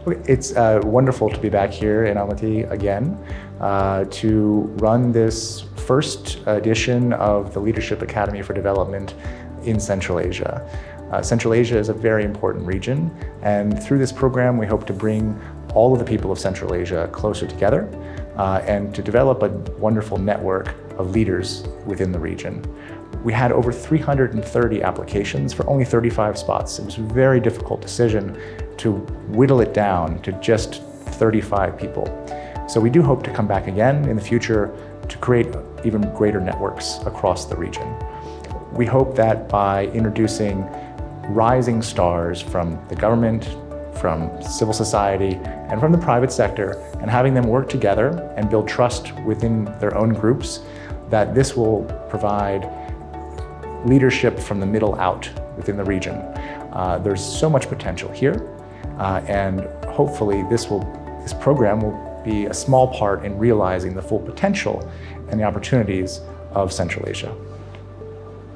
It's wonderful to be back here in Almaty again to run this first edition of the Leadership Academy for Development in Central Asia. Central Asia is a very important region, and through this program we hope to bring all of the people of Central Asia closer together and to develop a wonderful network of leaders within the region. We had over 330 applications for only 35 spots. It was a very difficult decision to whittle it down to just 35 people. So we do hope to come back again in the future to create even greater networks across the region. We hope that by introducing rising stars from the government, from civil society, and from the private sector, and having them work together and build trust within their own groups, that this will provide leadership from the middle out within the region. There's so much potential here, and hopefully this program will be a small part in realizing the full potential and the opportunities of Central Asia.